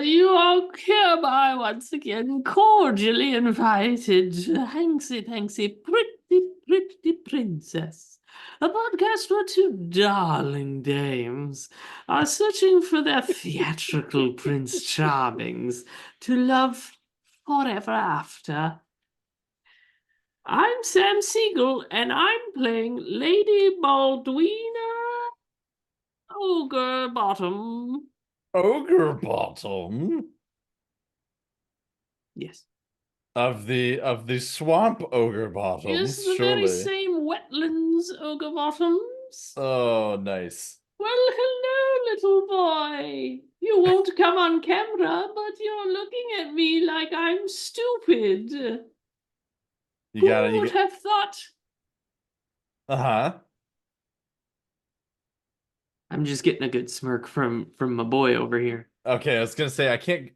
You are hereby once again cordially invited to Hanksy Panksy Pretty Princess, a podcast where two darling dames are searching for their theatrical Prince Charmings to love forever after. I'm Sam Siegel, and I'm playing Lady Baldwina Ogre Bottom. Ogre Bottom Yes. of the swamp ogre Yes, bottoms, the very surely. same wetlands, Ogre Bottoms. Oh, nice. Well, hello, little boy. You won't come on camera, but you're looking at me like I'm stupid. You Who gotta would have thought? uh-huh. I'm just getting a good smirk from my boy over here. Okay, I was gonna say I can't,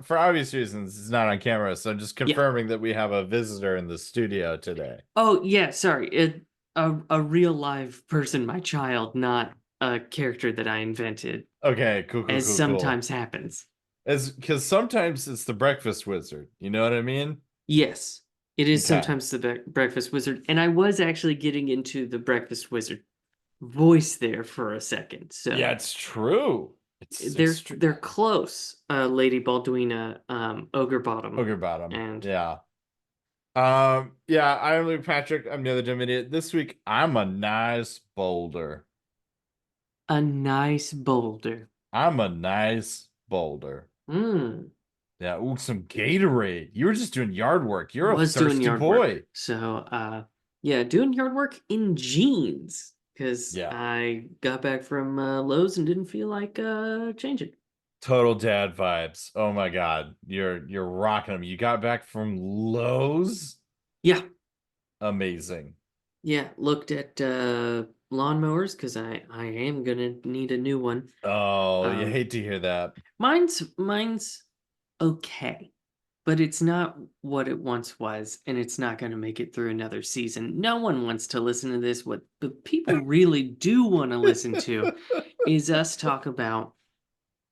for obvious reasons, it's not on camera, so I'm just Yeah. confirming that we have a visitor in the studio today. Oh, yeah, sorry. A real live person, my child, not a character that I invented, Okay, cool, cool, as cool, cool. sometimes happens. Because sometimes it's the breakfast wizard. You know what I mean? Yes, it is Okay. sometimes the Breakfast Wizard, and I was actually getting into the Breakfast Wizard voice there for a second. So Yeah, it's true. It's true. they're close, Lady Baldwina, Ogre Bottom, Ogre Bottom. and Yeah. Yeah, I'm Luke Patrick. I'm the other dumb idiot. This week, I'm a nice boulder. a nice boulder. I'm a nice boulder. Hmm. Yeah, ooh, some Gatorade. You were just doing yard work. You're a Was doing thirsty yard work. boy. So, yeah, doing yard work in jeans because Yeah, I got back from Lowe's and didn't feel like changing. total dad vibes. Oh my God, you're rocking them. You got back from Lowe's? Yeah, Amazing. yeah. Looked at lawnmowers because I am gonna need a new one. Oh, you Um, hate to hear that. mine's okay, but it's not what it once was, and it's not going to make it through another season. No one wants to listen to this. What the people really do want to listen to is us talk about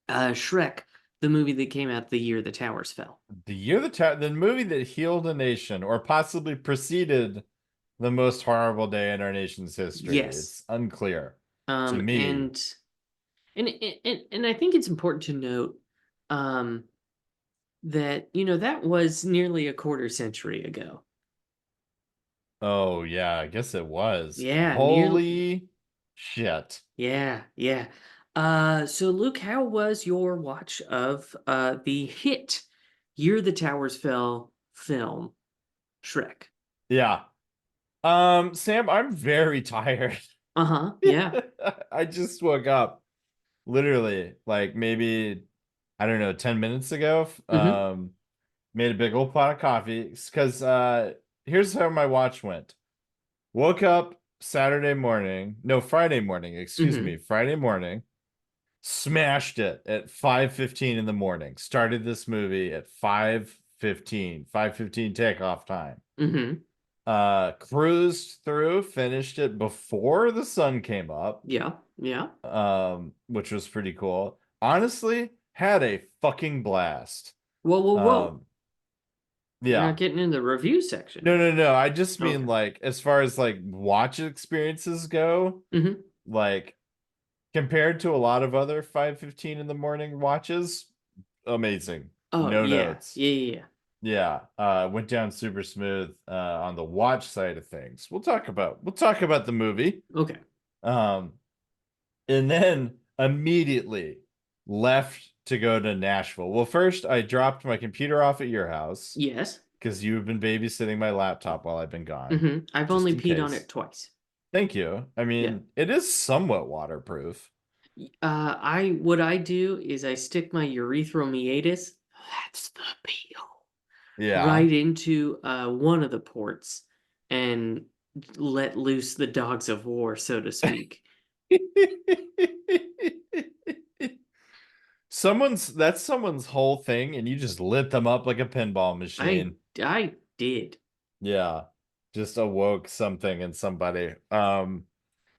Shrek, the movie that came out the year the towers fell. The movie that healed a nation, or possibly preceded the most horrible day in our nation's history. Yes. It's unclear to Um, me. and and I think it's important to note um that that was nearly a quarter century ago. Oh yeah, I guess it was. Yeah, nearly. Holy shit. Yeah. So Luke, how was your watch of the hit Year the Towers Fell film, Shrek? Yeah. Sam, I'm very tired. Uh-huh. Yeah. I just woke up literally like maybe I don't know, 10 minutes ago. Mm-hmm. Made a big old pot of coffee because here's how my watch went. Woke up Saturday morning, no, Friday morning, excuse Mm-hmm. me, Friday morning, smashed it at 5:15 in the morning. Started this movie at 5:15 takeoff time. Mm-hmm. Cruised through, finished it before the sun came up, Yeah. Yeah. which was pretty cool. Honestly, had a fucking blast. Whoa. Um, We're not yeah. getting in the review section. No. I just mean Okay. like as far as like watch experiences go, Mm-hmm. like compared to a lot of other 5:15 in the morning watches, amazing. Oh, No yeah. notes. Yeah. Yeah, went down super smooth on the watch side of things. We'll talk about the movie. Okay. Um and then immediately left to go to Nashville. Well, first I dropped my computer off at your house Yes. because you've been babysitting my laptop while I've been gone, Mm-hmm. I've just only in peed on case. it twice. Thank you. I Yeah. mean, it is somewhat waterproof. I what I do is I stick my urethral meatus. That's the peel. Yeah. Right into one of the ports and let loose the dogs of war, so to speak. That's someone's whole thing, and you just lit them up like a pinball I machine. I did. Yeah. Just awoke something in somebody.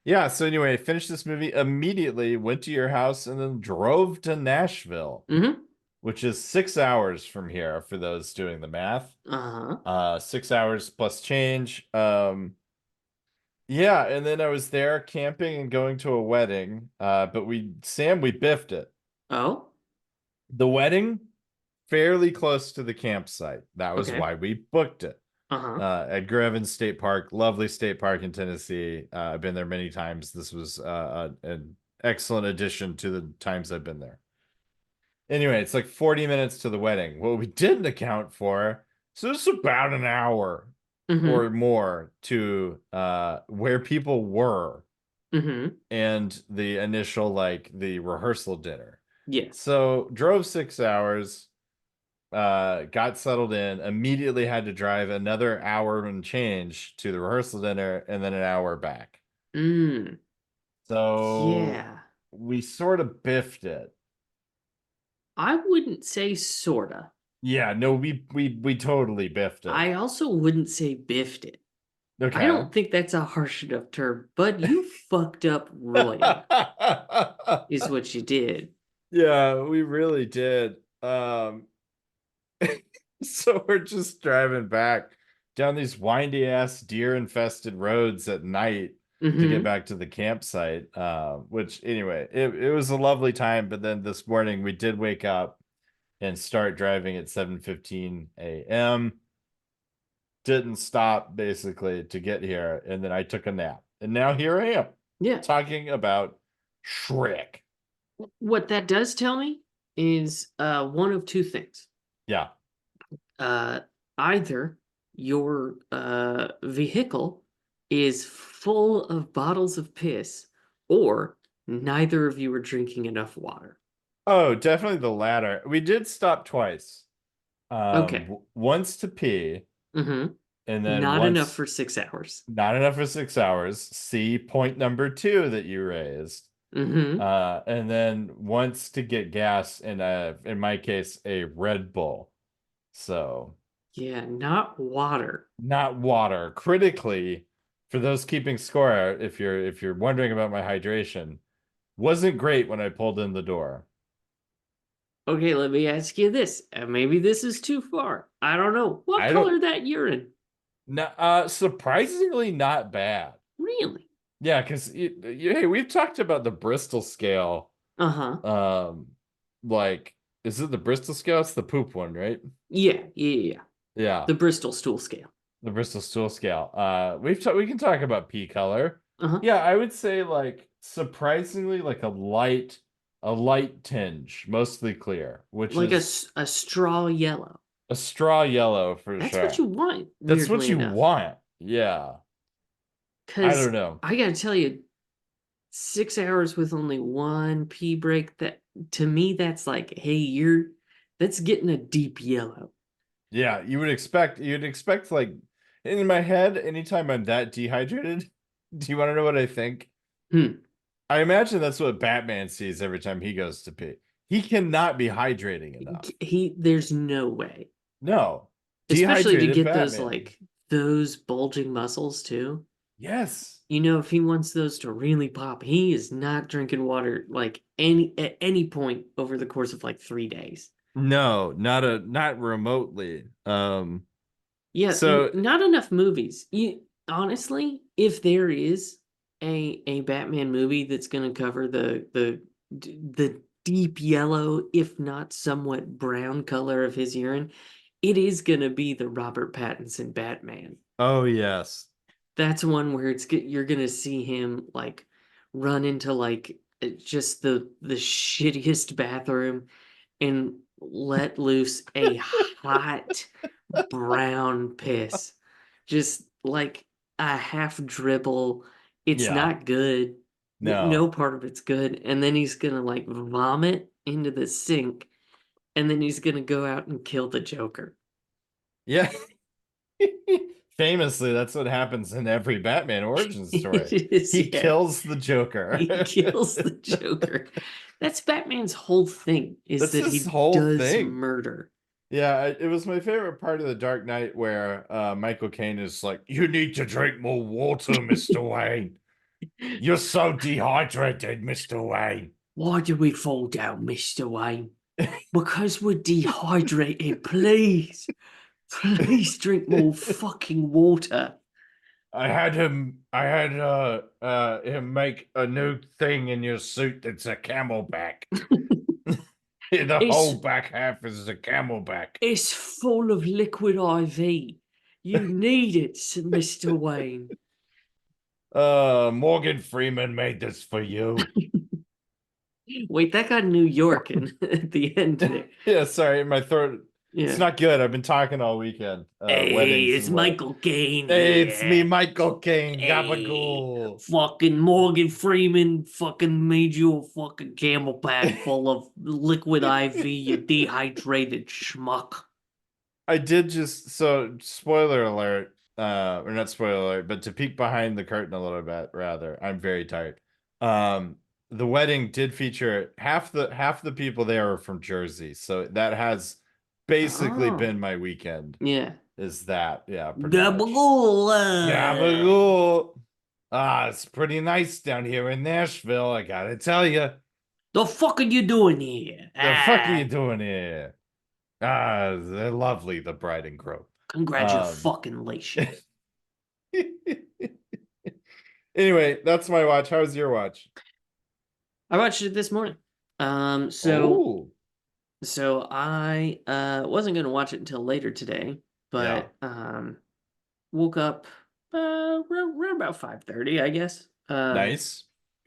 Yeah, so anyway, finished this movie immediately, went to your house, and then drove to Nashville. Mm-hmm. which is 6 hours from here for those doing the math. Uh-huh. 6 hours plus change. Yeah, and then I was there camping and going to a wedding. But we biffed it. Oh, The wedding, fairly close to the campsite. That was okay. why we booked it. Uh-huh. At Grevin State Park, lovely state park in Tennessee. I've been there many times. This was an excellent addition to the times I've been there. Anyway, it's like 40 minutes to the wedding. What we didn't account for, so it's about an hour Mm-hmm. or more to where people were Mm-hmm. and the initial like the rehearsal dinner. Yeah. So drove 6 hours, got settled in, immediately had to drive another hour and change to the rehearsal dinner and then an hour back. Mm. So Yeah. we sort of biffed it. I wouldn't say sorta. Yeah, no, we totally biffed it. I also wouldn't say biffed it. I Okay. don't think that's a harsh enough term, but you fucked up royal, is what you did. Yeah, we really did. So we're just driving back down these windy ass deer infested roads at night to get Mm-hmm. back to the campsite. Which anyway, it was a lovely time, but then this morning we did wake up and start driving at 7:15 a.m. Didn't stop basically to get here, and then I took a nap. And now here I am Yeah. talking about Shrek. What that does tell me is one of two things. Yeah. Uh, Either your vehicle is full of bottles of piss, or neither of you are drinking enough water. Oh, definitely the latter. We did stop twice. Okay. Once to pee, Mm-hmm. and then Not enough once for 6 hours. not enough for 6 hours. See point number two that you raised. Mm-hmm. And then once to get gas in my case, a Red Bull. So Yeah, not water. not water. Critically, for those keeping score, if you're wondering about my hydration, wasn't great when I pulled in the door. Okay, let me ask you this. Maybe this is too far. I don't know. What I don't color that urine? no, surprisingly not bad. Really? Yeah, because hey, we've talked about the Bristol scale. Uh-huh. Um, like, is it the Bristol scale? It's the poop one, right? Yeah, yeah, yeah, yeah. Yeah, The Bristol stool scale. the Bristol stool scale. We can talk about pea color. Uh-huh. Yeah, I would say like surprisingly like a light tinge, mostly clear, which Like a, is a straw yellow. a straw yellow for That's what sure. you want, That's what weirdly you enough. want. Yeah. I Because don't know. I gotta tell you, 6 hours with only one pee break, that to me, that's like, hey, that's getting a deep yellow. Yeah, you'd expect like in my head, anytime I'm that dehydrated, do you want to know what I think? Hmm. I imagine that's what Batman sees every time he goes to pee. He cannot be hydrating enough. There's no way. No. Especially to Dehydrated get those, Batman. like, those bulging muscles, too. Yes. You know, if he wants those to really pop, he is not drinking water like at any point over the course of like 3 days. No, not remotely. Yeah, So not enough movies. Honestly, if there is a Batman movie that's going to cover the deep yellow, if not somewhat brown color of his urine, it is going to be the Robert Pattinson Batman. oh yes. That's one where you're going to see him like run into like just the shittiest bathroom and let loose a hot brown piss. Just like a half dribble. It's Yeah. not good. No No. part of it's good. And then he's gonna like vomit into the sink. And then he's gonna go out and kill the Joker. Yeah. Famously, that's what happens in every Batman origin story. It is, He yeah. kills the Joker. He kills the Joker. That's Batman's whole thing, is That's that his he whole does thing. murder. Yeah, it was my favorite part of The Dark Knight where Michael Caine is like, "You need to drink more water, Mr. Wayne. You're so dehydrated, Mr. Wayne." Why did we fall down, Mr. Wayne? Because we're dehydrated, please. Please drink more fucking water. I had him make a new thing in your suit that's a camelback. The It's whole back half is a camelback. it's full of liquid IV. You need it, Mr. Wayne. Morgan Freeman made this for you. Wait, that got New York in at the end there. Yeah, sorry, my throat. It's Yeah. not good. I've been talking all weekend. Hey, Weddings it's and what. Michael Caine Hey, it's me, here. Michael Caine. Hey, Gabagool. fucking Morgan Freeman fucking made you a fucking camelback full of liquid IV, you dehydrated schmuck. I did just so spoiler alert, or not spoiler alert, but to peek behind the curtain a little bit, rather. I'm very tired. Um, the wedding did feature half the people there are from Jersey, so that has basically Oh, been my weekend. yeah. Is that yeah, pretty much. Gabagool. Gabagool. It's pretty nice down here in Nashville, I gotta tell you. The fuck are you doing here? The fuck are you Ah, doing here? They're lovely, the bride and groom. Um, congratulations. anyway, that's my watch. How's your watch? I watched it this morning. Um, so Oh, so I wasn't gonna watch it until later today, yeah. but woke up around about 5:30, I guess. Nice.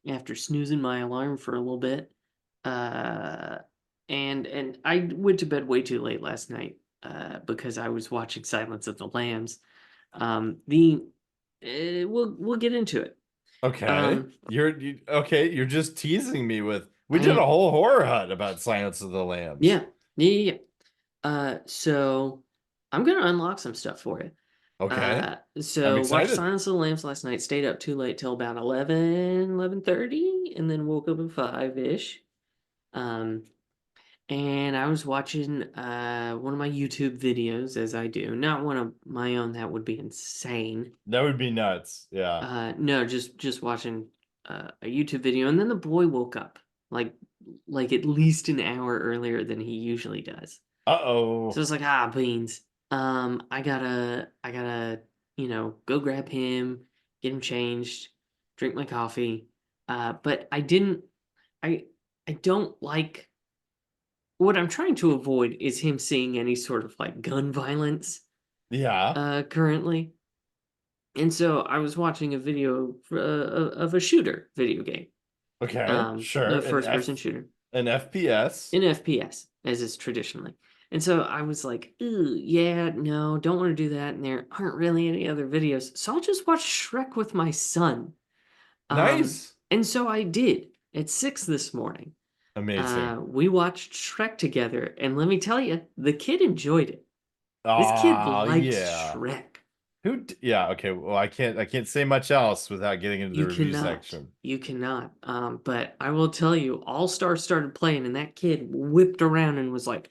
After snoozing my alarm for a little bit. Uh and I went to bed way too late last night because I was watching Silence of the Lambs. The we'll get into it. Okay. Um Okay, you're just teasing me with we I did a am whole horror hut about Silence of the Lambs. yeah. Yeah. So I'm gonna unlock some stuff for you. Okay. I'm So watched excited. Silence of the Lambs last night, stayed up too late till about 11:30, and then woke up at 5-ish. Um, and I was watching one of my YouTube videos, as I do. Not one of my own, that would be insane. That would be nuts. Yeah. No, just watching a YouTube video, and then the boy woke up like at least an hour earlier than he usually does. So Uh-oh. it's like, ah, beans. I gotta, go grab him, get him changed, drink my coffee. But I, I don't like, what I'm trying to avoid is him seeing any sort of like gun violence, Yeah. currently. And so I was watching a video of a shooter video game, Okay. Sure. a first person shooter. An FPS. In FPS, as is traditionally. And so I was like, ooh, yeah, no, don't want to do that. And there aren't really any other videos. So I'll just watch Shrek with my son. Nice. And so I did at 6 this morning. Amazing. We watched Shrek together. And let me tell you, the kid enjoyed it. This kid Oh, likes yeah. Shrek. Yeah, okay. Well, I can't say much else without getting into the You review cannot. section. You cannot. But I will tell you, All Stars started playing, and that kid whipped around and was like,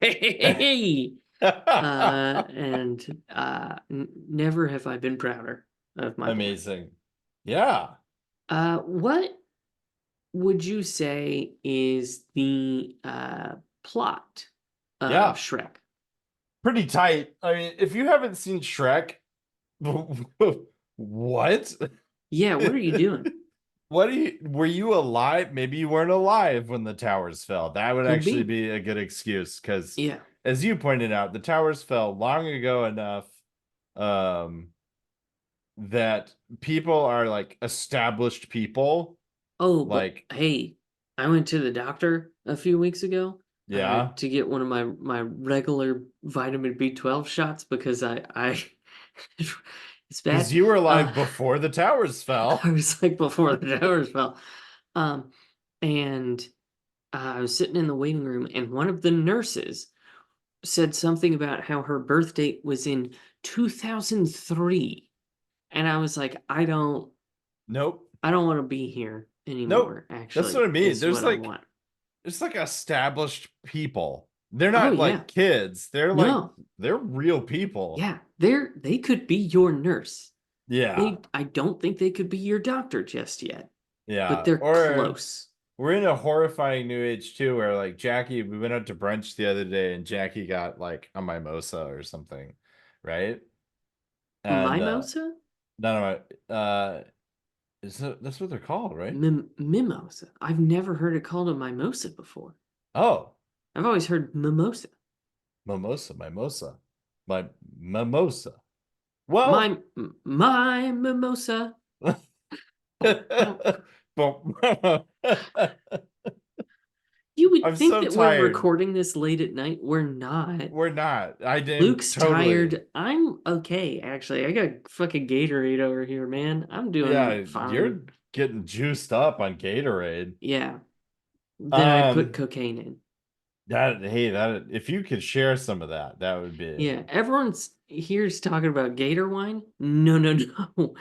hey. Never have I been prouder of my boy. Amazing. Yeah. What would you say is the plot of Yeah. Shrek? Pretty tight. I mean, if you haven't seen Shrek, what? Yeah, what are you doing? Were you alive? Maybe you weren't alive when the towers fell. That would Could actually be. be a good excuse because, Yeah. as you pointed out, the towers fell long ago enough um, that people are like established people. Oh, but Like, hey, I went to the doctor a few weeks ago yeah, to get one of my regular vitamin B12 shots because I it's because bad. you were Uh, alive before the towers I fell. was like before the towers fell. Um, and I was sitting in the waiting room, and one of the nurses said something about how her birth date was in 2003. And I was like, Nope. I don't want to be here Nope. anymore, That's what I actually, mean. is There's what I like want. it's like established people. They're Oh not yeah. like kids. No. They're real people. Yeah. They could be your nurse. Yeah. I don't think they could be your doctor just yet, but Yeah. they're Or close. we're in a horrifying new age too, where like Jackie, we went out to brunch the other day and Jackie got like a mimosa or something, right? And Mimosa? none of my that's what they're called, right? Mimosa. I've never heard it called a mimosa before. Oh, I've always heard mimosa. mimosa, my mimosa. My Well, my mimosa. Oh, you would I'm think so that we're tired. recording this late at night. We're not. We're not. I didn't Luke's totally. tired. I'm okay, actually. I got fucking Gatorade over here, man. I'm doing Yeah, fine. you're getting juiced up on Gatorade. Yeah. Then I put Um, cocaine in. that hey, that if you could share some of that, that would be Yeah. Everyone's here's talking about Gator wine. No, no, no.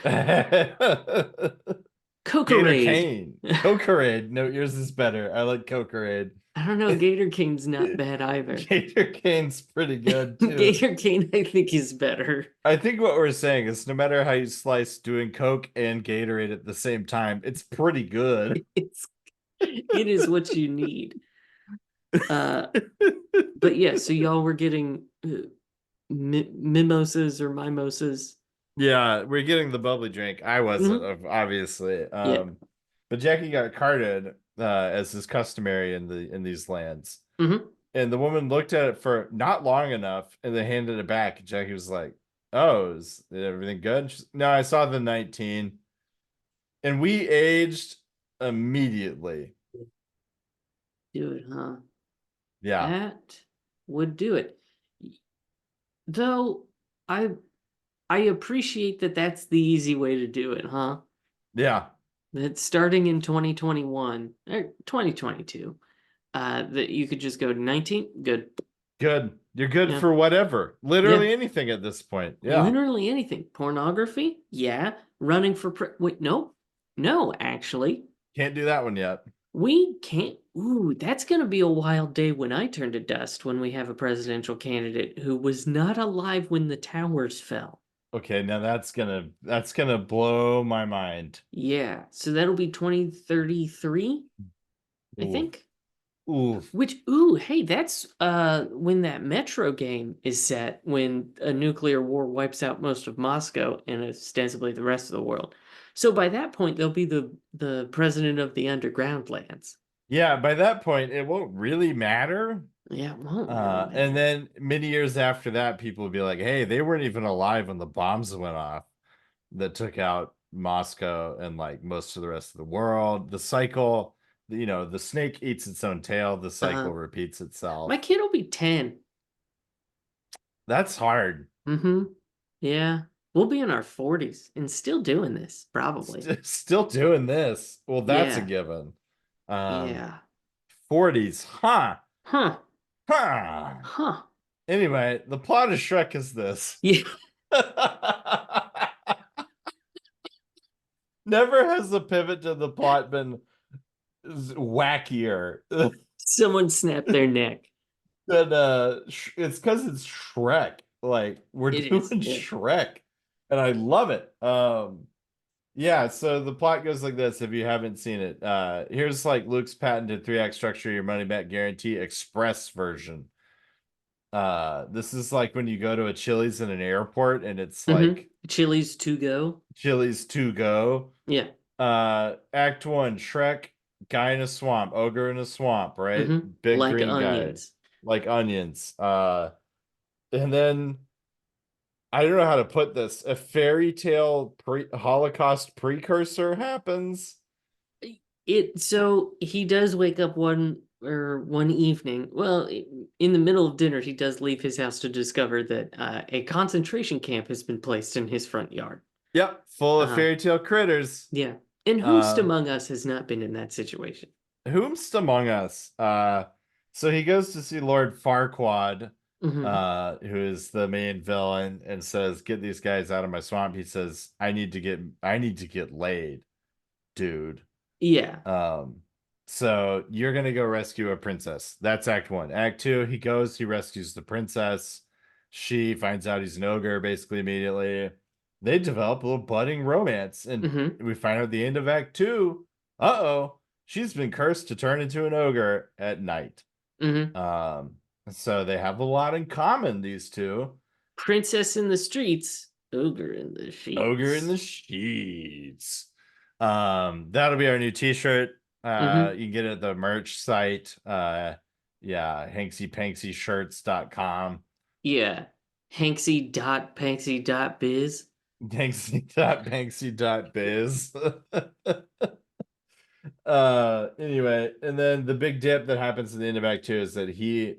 Cokerade. Gatorcane. Cokerade. No, yours is better. I like Cokerade. I don't know. Gatorcane's not bad either. Gatorcane's pretty good too. Gator Cane, I think, is better. I think what we're saying is no matter how you slice doing Coke and Gatorade at the same time, it's pretty good. It is what you need. But yeah, so y'all were getting mimosas or mimosas. Yeah, we're getting the bubbly drink. I wasn't, Hmm. obviously. Yeah. But Jackie got carded, as is customary in these lands. Hmm. And the woman looked at it for not long enough and then handed it back. And Jackie was like, "Oh, is everything good?" No, I saw the 19. And we aged immediately. Do it, huh? Yeah. That would do it. Though I I appreciate that that's the easy way to do it, huh? Yeah. That starting in 2021 or 2022, that you could just go to 19, good. Good. You're good Yeah. for whatever. Yeah. Literally anything at this point. Yeah. Literally anything. Pornography? Yeah. Running for wait, no. No, actually. Can't do that one yet. We can't. Ooh, that's going to be a wild day when I turn to dust when we have a presidential candidate who was not alive when the towers fell. Okay, now that's gonna blow my mind. Yeah, so that'll be 2033, I Oof. think. Oof. Which, ooh, hey, that's when that Metro game is set, when a nuclear war wipes out most of Moscow and ostensibly the rest of the world. So by that point, they'll be the president of the underground lands. Yeah, by that point, it won't really matter. Yeah, it won't really And matter. then many years after that, people will be like, "Hey, they weren't even alive when the bombs went off that took out Moscow and like most of the rest of the world." The cycle, the snake eats its own tail. The Uh, cycle repeats my itself. kid will be 10. That's hard. Mm-hmm. Yeah. We'll be in our 40s and still doing this, probably. Still doing this. Well, that's a Yeah. given. Um, Yeah. 40s, huh? Huh. Huh. Huh. Anyway, the plot of Shrek is this. Yeah. Never has the pivot to the plot been wackier Someone snapped their neck. than it's because it's Shrek. Like we're It is. doing Yeah. Shrek, and I love it. Yeah, so the plot goes like this if you haven't seen it. Here's like Luke's patented 3 act structure, your money back guarantee express version. This is like when you go to a Chili's in an airport and it's Mm-hmm. like Chili's to go. Chili's to go. Yeah. Act 1, Shrek, guy in a swamp, ogre in a swamp, right? Mm-hmm. Big Like green guy, onions. like onions. And then I don't know how to put this. A fairy tale Holocaust precursor happens. So he does wake up one evening. Well, in the middle of dinner, he does leave his house to discover that a concentration camp has been placed in his front yard. Yep, full of Uh, fairy tale critters. yeah. And who's Uh, among us has not been in that situation? whomst among us? So he goes to see Lord Farquaad, Mm-hmm. who is the main villain, and says, "Get these guys out of my swamp." He says, I need to get laid, dude." Yeah. So you're gonna go rescue a princess. That's act 1. Act 2, he rescues the princess. She finds out he's an ogre basically immediately. They develop a little budding romance, and Mm-hmm. we find out at the end of act 2, uh-oh, she's been cursed to turn into an ogre at night. Mm-hmm. Um, so they have a lot in common, these two. Princess in the streets, ogre in the Ogre in the sheets. sheets. That'll be our new t-shirt. Mm-hmm. You can get it at the merch site. Yeah, hanksypanksyshirts.com. Yeah. Hanksy.Panksy.biz. Hanksy.banksy.biz. Anyway, and then the big dip that happens in the end of Act 2 is that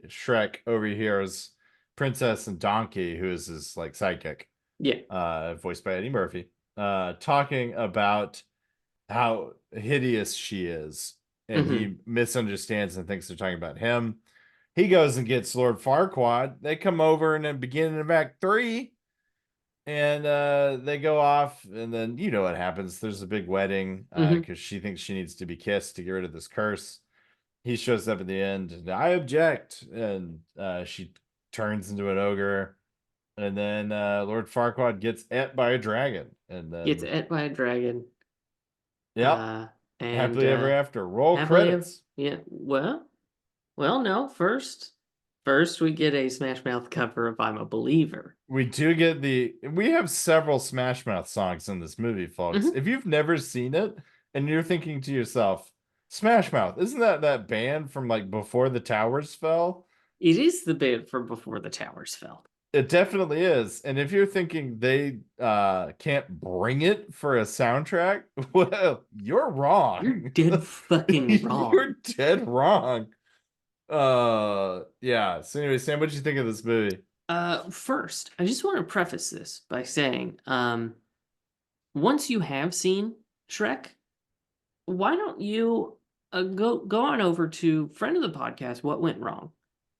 Shrek overhears Princess and Donkey, who is his like sidekick, Yeah. voiced by Eddie Murphy, talking about how hideous she is, and Mm-hmm. he misunderstands and thinks they're talking about him. He goes and gets Lord Farquaad. They come over in the beginning of Act 3, and they go off, and then you know what happens. There's a big wedding Mm-hmm. because she thinks she needs to be kissed to get rid of this curse. He shows up at the end, and I object, and she turns into an ogre. And then Lord Farquaad gets ate by a dragon. And Gets then, ate by a dragon. yep, Uh and happily ever after. Roll happily ever, credits. yeah. Well, no, first we get a Smash Mouth cover of I'm a Believer. We have several Smash Mouth songs in this movie, folks. Mm-hmm. If you've never seen it and you're thinking to yourself, Smash Mouth, isn't that band from like before the towers fell? It is the band from Before the Towers Fell. It definitely is. And if you're thinking they can't bring it for a soundtrack, well, you're You're wrong. dead fucking wrong. You're dead wrong. Yeah. So anyway, Sam, what did you think of this movie? First, I just want to preface this by saying, once you have seen Shrek, why don't you go on over to friend of the podcast, What Went Wrong,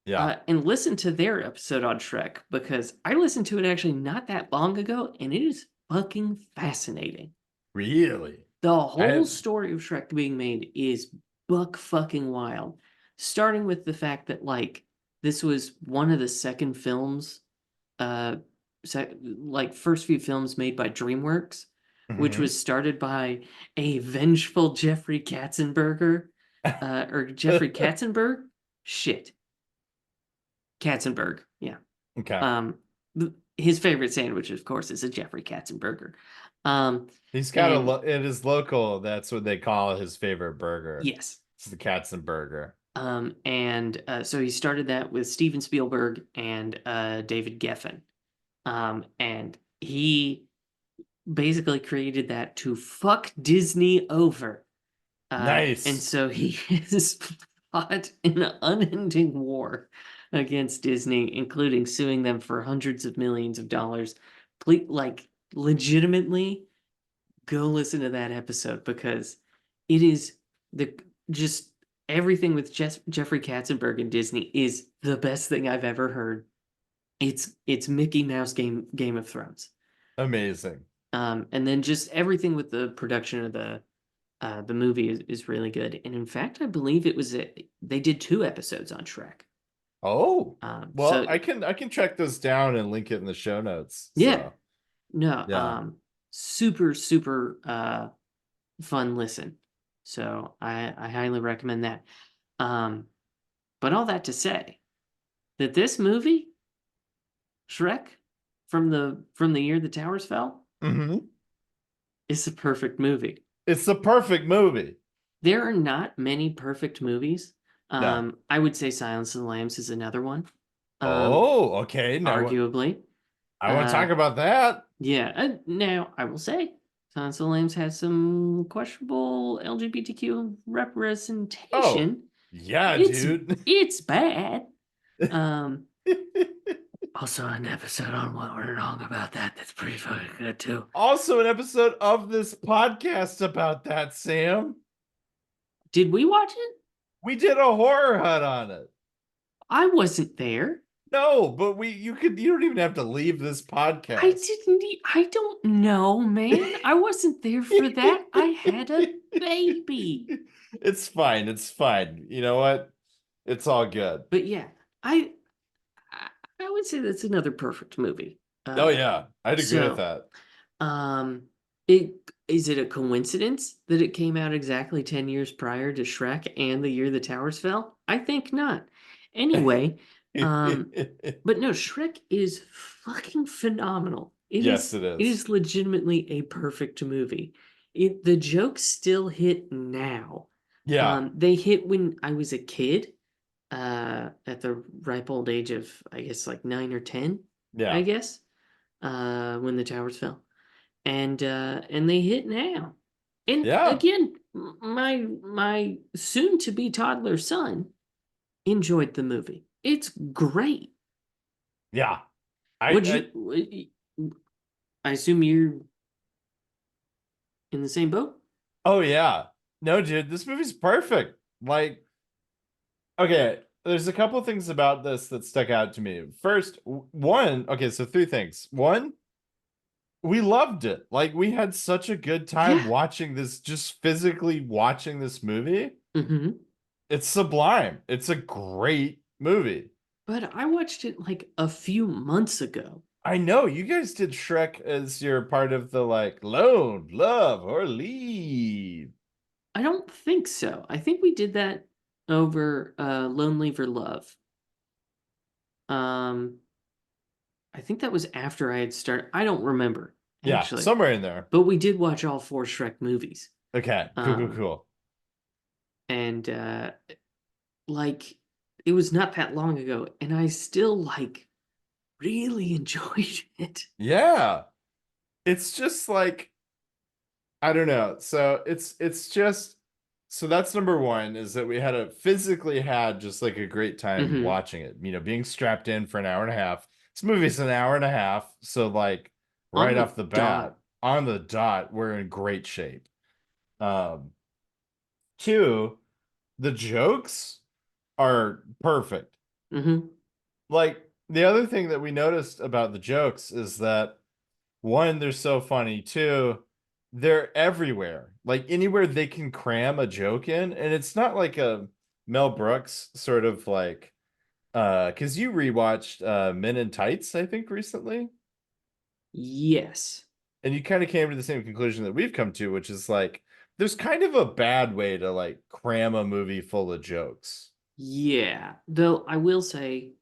Yeah. and listen to their episode on Shrek, because I listened to it actually not that long ago, and it is fucking fascinating. Really? The I whole have story of Shrek being made is buck fucking wild. Starting with the fact that like this was one of the second films, uh, like first few films made by DreamWorks, which Mhm. was started by a vengeful Jeffrey Katzenberger, or Jeffrey Katzenberg. Shit, Katzenberg. Yeah. Okay. Um, his favorite sandwich, of course, is a Jeffrey Katzenberger. Um, He's got and it is local. That's what they call his favorite burger. yes, It's the Katzenburger. So he started that with Steven Spielberg and David Geffen. And he basically created that to fuck Disney over. And Nice. so he has fought in an unending war against Disney, including suing them for hundreds of millions of dollars. Please, like, legitimately, go listen to that episode because it is the just everything with Jeffrey Katzenberg and Disney is the best thing I've ever heard. It's Mickey Mouse Game of Thrones. Amazing. And then just everything with the production of the movie is really good. And in fact, I believe they did 2 episodes on Shrek. Oh, well, So I can track this down and link it in the show notes. yeah, So no, yeah. super fun listen. So I highly recommend that. Um, but all that to say that this movie, Shrek, from the year the towers fell, Hmm. is a perfect movie. It's the perfect movie. There are not many perfect movies. No. I would say Silence of the Lambs is another one. Um, Oh, okay. Now Arguably. I want to Uh, talk about that. yeah. Now I will say Silence of the Lambs has some questionable LGBTQ Oh, representation. yeah, It's dude. it's bad. Um, Also an episode on What Went Wrong about that. That's pretty fucking good too. Also, an episode of this podcast about that, Sam. Did we watch it? We did a horror hut on it. I wasn't there. No, but you don't even have to leave this I podcast. didn't. I don't know, man. I wasn't there for that. I had a baby. It's fine. It's fine. You know what? It's all good. But yeah, I I I would say that's another perfect movie. Oh Uh, yeah, I'd agree with so that. um, it Is it a coincidence that it came out exactly 10 years prior to Shrek and the year the towers fell? I think not. Anyway, um, but no, Shrek is fucking phenomenal. Yes, it It is. is legitimately a perfect movie. The jokes still hit now. Yeah. They hit when I was a kid, at the ripe old age of, I guess, like 9 or 10, I Yeah. guess, when the towers fell, and they hit now. And Yeah. again, my soon to be toddler son enjoyed the movie. It's great. Yeah. Would I you? I assume you're in the same boat. oh yeah. No, dude, this movie's perfect. Like, okay, there's a couple things about this that stuck out to me. First, one, okay, so three things. One, we loved it. Like, we had such a good time Yeah. watching this, just physically watching this movie. Hmm. It's sublime. It's a great movie. But I watched it like a few months ago. I know you guys did Shrek as your part of the like loan, love, or leave. I don't think so. I think we did that over Lonely for Love. Um, I think that was after I had started. I don't remember Yeah, actually, somewhere in there. but we did watch all four Shrek movies. Okay, cool, cool, Um, cool. and like it was not that long ago, and I still like really enjoyed it. Yeah, it's just like I don't know. So it's just so that's number one is that we had a physically had just like a great time Hmm. watching it. You know, being strapped in for an hour and a half. This movie's an hour and a half, so like On right the off the bat, dot. on the dot, we're in great shape. Um, Two, the jokes are perfect. Hmm. Like the other thing that we noticed about the jokes is that one, they're so funny. Two, they're everywhere. Like anywhere they can cram a joke in, and it's not like a Mel Brooks sort of like because you rewatched Men in Tights, I think, recently, Yes. and you kind of came to the same conclusion that we've come to, which is like there's kind of a bad way to like cram a movie full of jokes. Yeah. Though I will say,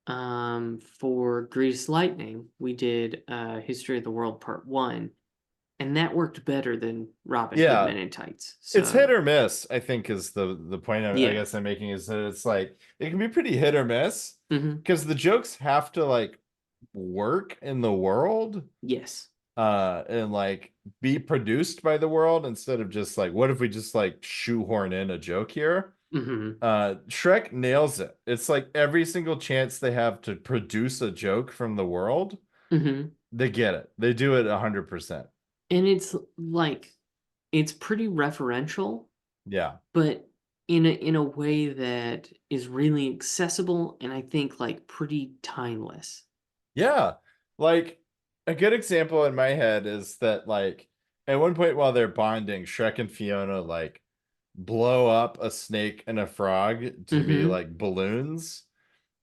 for Grease Lightning, we did History of the World Part 1, and that worked better than Robin Hood Yeah, Men in Tights. it's hit So, or miss, I think is the point I yeah. guess I'm making is that it's like it can be pretty hit or miss Hmm. because the jokes have to like work in the world Yes. and like be produced by the world instead of just like what if we just like shoehorn in a joke here. Hmm. Shrek nails it. It's like every single chance they have to produce a joke from the world, Hmm. they get it. They do it 100%. And it's like, it's pretty referential, Yeah. but in a way that is really accessible and I think like pretty timeless. Yeah. Like a good example in my head is that like at one point while they're bonding, Shrek and Fiona like blow up a snake and a frog to be Hmm. like balloons.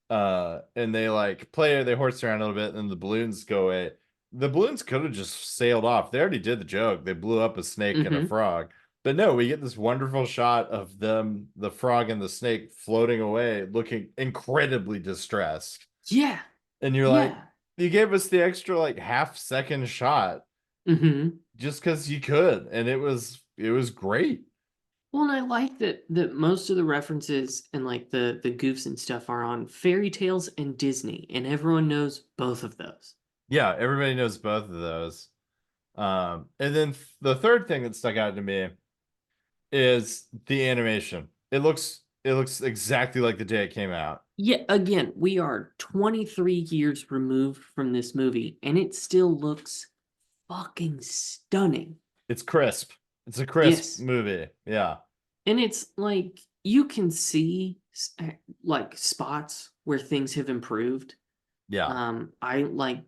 And they like play they horse around a little bit and the balloons go away. The balloons could have just sailed off. They already did the joke. They blew up a snake and a Hmm. frog. But no, we get this wonderful shot of them, the frog and the snake floating away, looking incredibly distressed. Yeah. And you're like, Yeah. you gave us the extra like half-second shot Hmm. just because you could, and it was great. Well, and I like that most of the references and like the goofs and stuff are on fairy tales and Disney, and everyone knows both of those. Yeah, everybody knows both of those. And then the third thing that stuck out to me is the animation. It looks exactly like the day it came out. Yeah, again, we are 23 years removed from this movie, and it still looks fucking stunning. It's crisp. It's a crisp Yes. movie. Yeah. And it's like you can see like spots where things have improved. Yeah. I like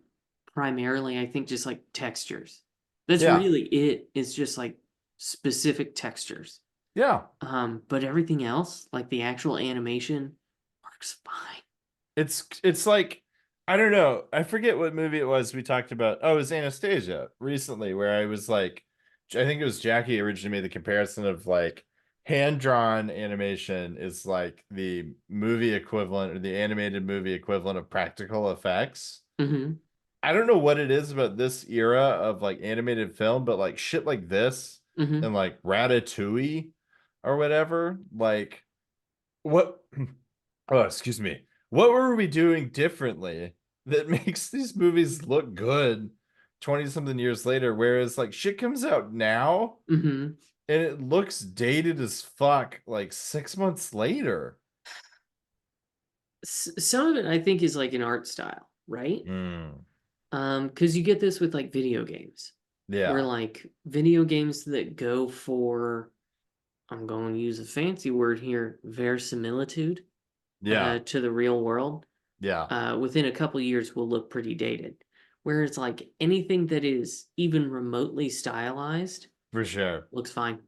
primarily I think just like textures. That's Yeah. really it. It's just like specific textures. Yeah. But everything else, like the actual animation, works fine. It's like I don't know. I forget what movie it was we talked about. Oh, it was Anastasia recently, where I was like I think it was Jackie originally made the comparison of like hand-drawn animation is like the movie equivalent or the animated movie equivalent of practical effects. Mm-hmm. I don't know what it is about this era of like animated film, but like shit like this Mm-hmm. and like Ratatouille or whatever, like what oh, excuse me. What were we doing differently that makes these movies look good 20 something years later? Whereas like shit comes out now Mm-hmm. and it looks dated as fuck like 6 months later. Some of it I think is like an art style, right? Mm, Because you get this with like video games, where yeah. like video games that go for, I'm going to use a fancy word here, verisimilitude, Yeah. to the real world, Yeah. within a couple years will look pretty dated. Whereas like anything that is even remotely stylized For sure. looks fine.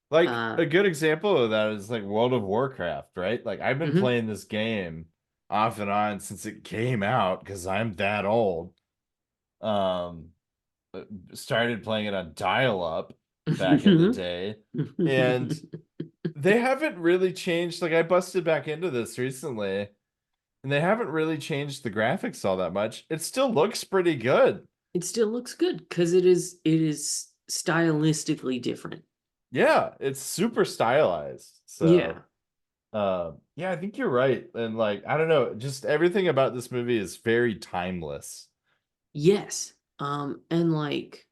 Like Uh, a good example of that is like World of Warcraft, right? Like I've been mhm. playing this game off and on since it came out because I'm that old. Um, Started playing it on dial-up back in the day, and they haven't really changed. Like I busted back into this recently, and they haven't really changed the graphics all that much. It still looks pretty good. It still looks good because it is stylistically different. Yeah, it's super stylized. So Yeah. yeah, I think you're right. And like, I don't know, just everything about this movie is very timeless. Yes. And like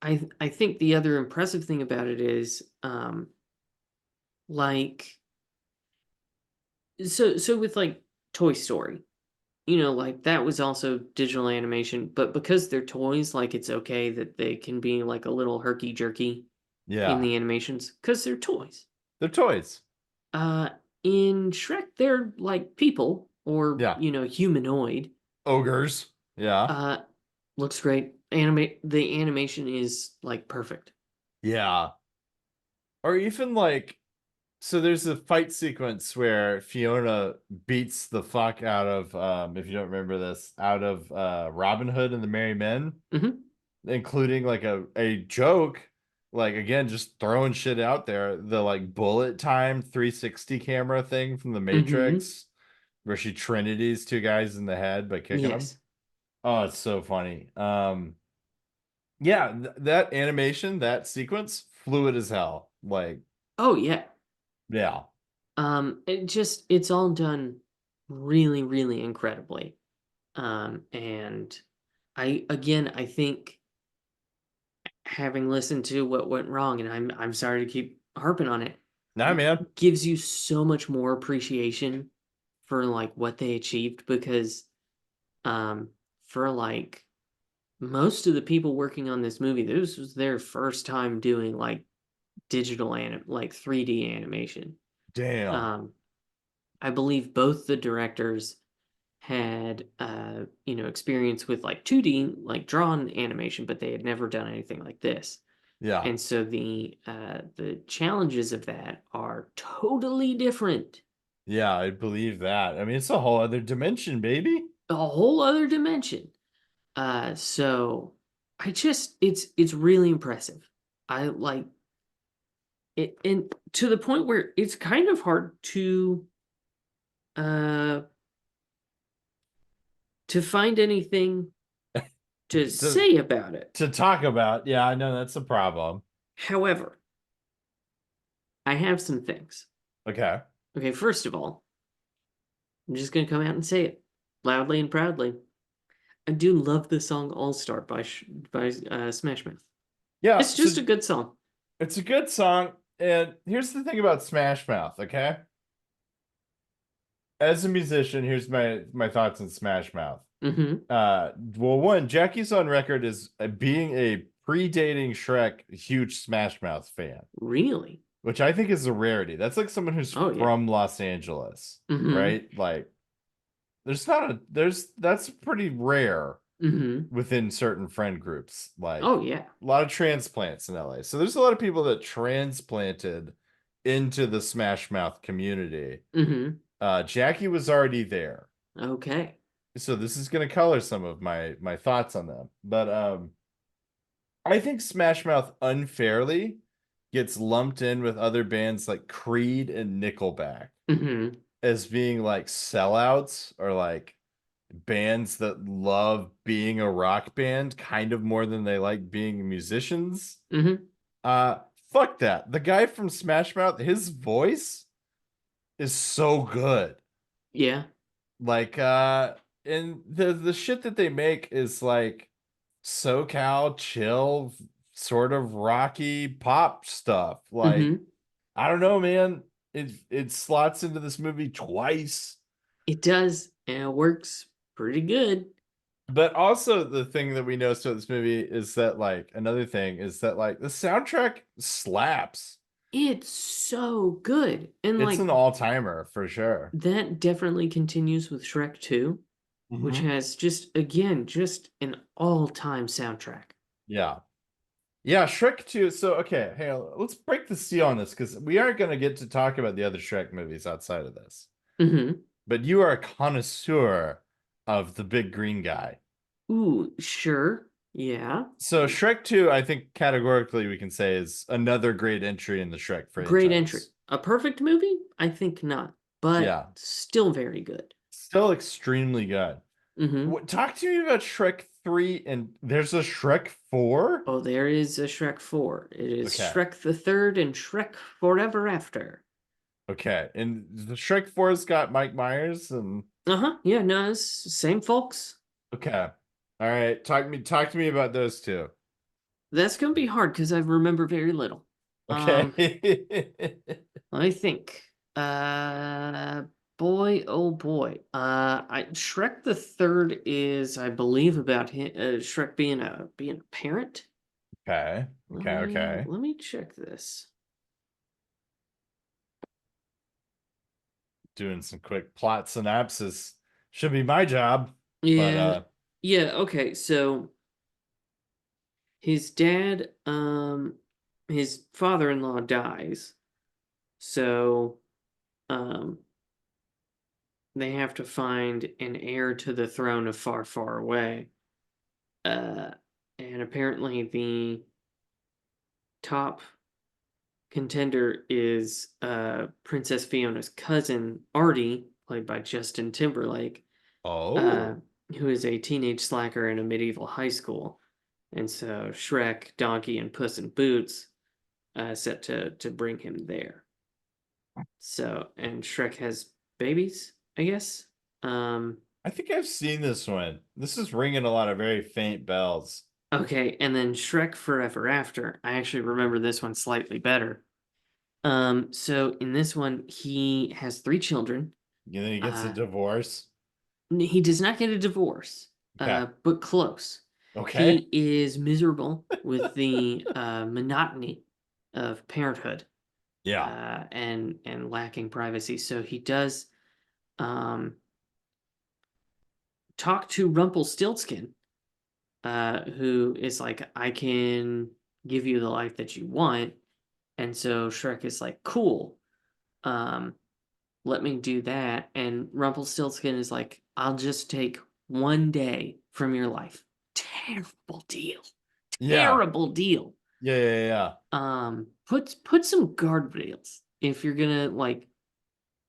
I think the other impressive thing about it is like so with like Toy Story, like that was also digital animation, but because they're toys, like it's okay that they can be like a little herky jerky in Yeah, the animations because they're toys. they're toys. Uh in Shrek, they're like people or Yeah, humanoid. ogres. Yeah, Uh looks great. The animation is like perfect. yeah. Or even like, so there's a fight sequence where Fiona beats the fuck out of, if you don't remember this, out of Robin Hood and the Merry Men, Hmm. including like a joke, like again, just throwing shit out there. The like bullet time 360 camera thing from the Hmm. Matrix, where she trinities two guys in the head by kicking them. Yes. Oh, it's so funny. Yeah, that animation, that sequence, fluid as hell. Like, Oh yeah. yeah, It's all done really, really incredibly. And I think having listened to what went wrong, and I'm sorry to keep harping on it, nah, man. gives you so much more appreciation for like what they achieved because um for like most of the people working on this movie, this was their first time doing like like 3D animation. Damn. Um, I believe both the directors had experience with like 2D like drawn animation, but they had never done anything like this. Yeah, And so the challenges of that are totally different. yeah, I believe that. I mean, it's a whole other dimension, baby. A whole other dimension. So I just it's really impressive. I like it, and to the point where it's kind of hard uh to find anything to to say about it. to talk about. Yeah, I know that's a problem. However, I have some things. Okay. Okay, first of all, I'm just gonna come out and say it loudly and proudly. I do love the song "All Star" by Smash Mouth. Yeah, It's so just a good song. it's a good song. And here's the thing about Smash Mouth, okay? As a musician, here's my thoughts on Smash Mouth. Mm-hmm. Well, one, Jackie's on record as being a predating Shrek huge Smash Mouth fan, Really? which I think is a rarity. That's like someone who's Oh yeah. from Los Angeles, Mm-hmm. right? Like that's pretty rare Mm-hmm. within certain friend groups. Like Oh yeah. a lot of transplants in LA. So there's a lot of people that transplanted into the Smash Mouth community. Mm-hmm. Jackie was already there. Okay. So this is going to color some of my thoughts on them. But I think Smash Mouth unfairly gets lumped in with other bands like Creed and Nickelback Mm-hmm. as being like sellouts or like bands that love being a rock band kind of more than they like being musicians. Mm-hmm. Uh Fuck that. The guy from Smash Mouth, his voice is so good. Yeah. Like and the shit that they make is like SoCal chill, sort of rocky pop stuff. Like, Mm-hmm. I don't know, man. It slots into this movie twice. It does, and it works pretty good. But also the thing that we noticed about this movie is that like another thing is that like the soundtrack slaps. It's so good. And It's like an all-timer for sure. that definitely continues with Shrek 2, which Hmm. has just again just an all-time soundtrack. Yeah. Yeah, Shrek 2. So okay, hey, let's break the seal on this because we aren't gonna get to talk about the other Shrek movies outside of this. Mm-hmm. But you are a connoisseur of the big green guy. Ooh, sure. Yeah. So Shrek 2, I think categorically we can say is another great entry in the Shrek Great entry. franchise. A perfect movie? I think not, but Yeah, still very good. still extremely good. Mm-hmm. Talk to me about Shrek 3 and there's a Shrek 4? Oh, there is a Shrek 4. It is Okay. Shrek the Third and Shrek Forever After. Okay. And the Shrek 4's got Mike Myers and Uh-huh. Yeah, no, it's same folks. okay. All right. Talk to me about those two. That's gonna be hard because I remember very little. Um, Okay. let me think. Uh, boy, oh boy. I Shrek the Third is, I believe, about him, Shrek being a parent. Okay. Let Okay. me Okay. let me check this. Doing some quick plot synopsis should be my job, but Yeah, yeah. Okay, so his dad, his father-in-law dies, so um, they have to find an heir to the throne of Far, Far Away. Uh, and apparently the top contender is Princess Fiona's cousin, Artie, played by Justin Timberlake, uh, oh. who is a teenage slacker in a medieval high school. And so Shrek, Donkey, and Puss in Boots set to bring him there. So, and Shrek has babies, I guess. Um, I think I've seen this one. This is ringing a lot of very faint bells. okay, and then Shrek Forever After. I actually remember this one slightly better. So in this one, he has three children. And then he gets a Uh, divorce. he does not get a divorce, Okay. but close. Okay. He is miserable with the monotony of parenthood, Yeah. and lacking privacy. So he does um, talk to Rumpelstiltskin, who is like, I can give you the life that you want. And so Shrek is like, cool. Um, Let me do that. And Rumpelstiltskin is like, I'll just take 1 day from your life. Terrible deal. Yeah. Terrible deal. Yeah. Yeah. Yeah. Put some guardrails if you're gonna like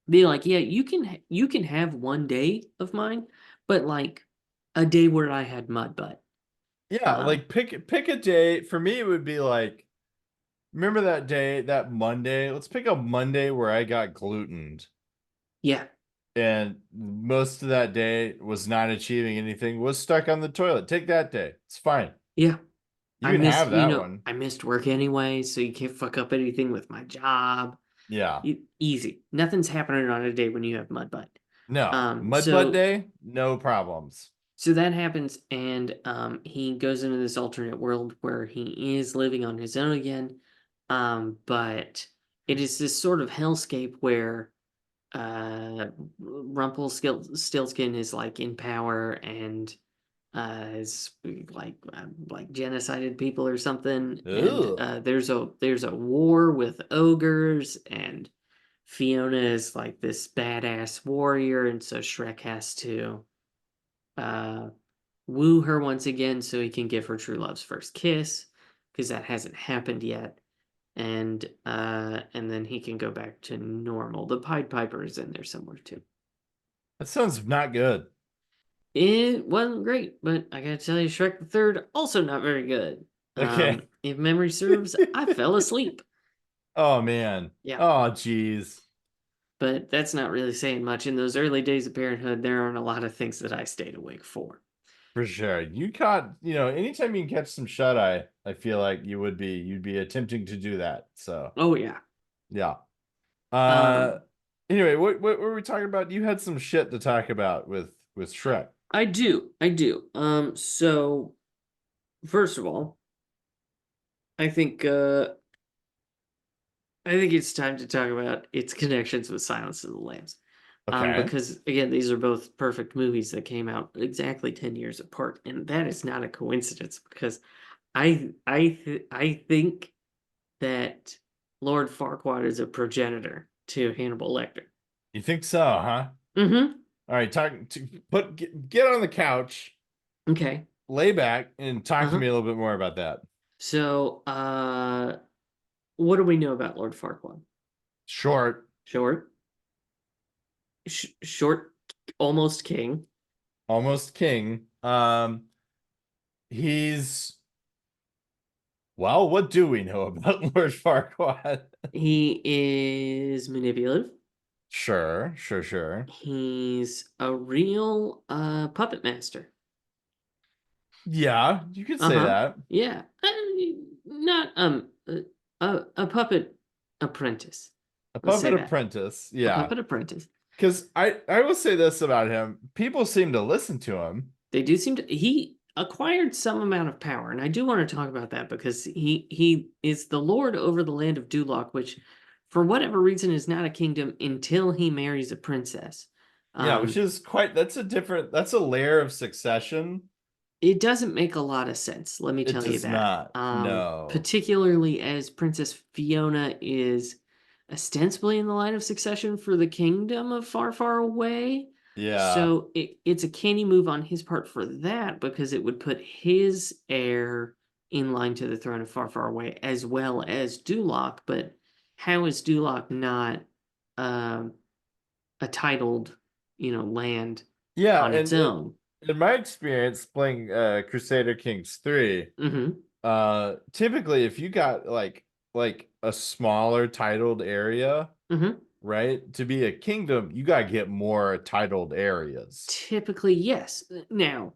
be like, yeah, you can have 1 day of mine, but like a day where I had mud butt. Yeah. Um, Like pick a day. For me, it would be like, remember that day, that Monday? Let's pick a Monday where I got glutened. yeah, And most of that day was not achieving anything, was stuck on the toilet. Take that day. It's fine. yeah. You can have that one. I missed work anyway, so you can't fuck up anything with my job. Yeah. Easy. Nothing's happening on a day when you have mud butt. No. Um, Mud butt so day, no problems. so that happens, and he goes into this alternate world where he is living on his own again. But it is this sort of hellscape where Rumpelstiltskin is like in power and is like genocided people or something, and Ugh. there's a war with ogres, and Fiona is like this badass warrior, and so Shrek has to uh, woo her once again so he can give her true love's first kiss. because that hasn't happened yet. And then he can go back to normal. The Pied Piper is in there somewhere too. That sounds not good. It wasn't great, but I gotta tell you, Shrek the Third also not very good. Okay. If memory serves, I fell asleep. Oh man. Yeah, Oh geez. but that's not really saying much. In those early days of parenthood, there aren't a lot of things that I stayed awake for. For sure. You caught, anytime you can catch some shut eye, I feel like you'd be attempting to do that. So Oh yeah. yeah. Uh Um, anyway, what were we talking about? You had some shit to talk about with Shrek. I do. So first of all, I think uh, I think it's time to talk about its connections with Silence of the Lambs. Okay. Because again, these are both perfect movies that came out exactly 10 years apart, and that is not a coincidence because I think that Lord Farquaad is a progenitor to Hannibal Lecter. You think so, huh? Mm-hmm. All right, get on the couch, Okay. lay back, and talk to Uh-huh. me a little bit more about that. So, what do we know about Lord Farquaad? Short, Short, short, almost king. almost king. He's well, what do we know about Lord Farquaad? He is manipulative. Sure. He's a real puppet master. Yeah, you could say Uh-huh. that. Yeah. Not a puppet apprentice. A Let's say puppet that. apprentice. A Yeah. puppet apprentice. Because I will say this about him. People seem to listen to him. They do seem to he acquired some amount of power, and I do want to talk about that because he is the lord over the land of Duloc, which for whatever reason is not a kingdom until he marries a princess. Yeah, which Um, is that's a layer of succession. It doesn't make a lot of sense, let me It tell you does that. not. No. Particularly as Princess Fiona is ostensibly in the line of succession for the kingdom of Far, Far Away. Yeah. So it's a canny move on his part for that because it would put his heir in line to the throne of Far, Far Away as well as Duloc. But how is Duloc not um, a titled, land Yeah, on its and own? in my experience playing Crusader Kings 3, Mm-hmm. typically if you got like a smaller titled area, Mm-hmm. right? To be a kingdom, you gotta get more titled areas. Typically, yes. Now,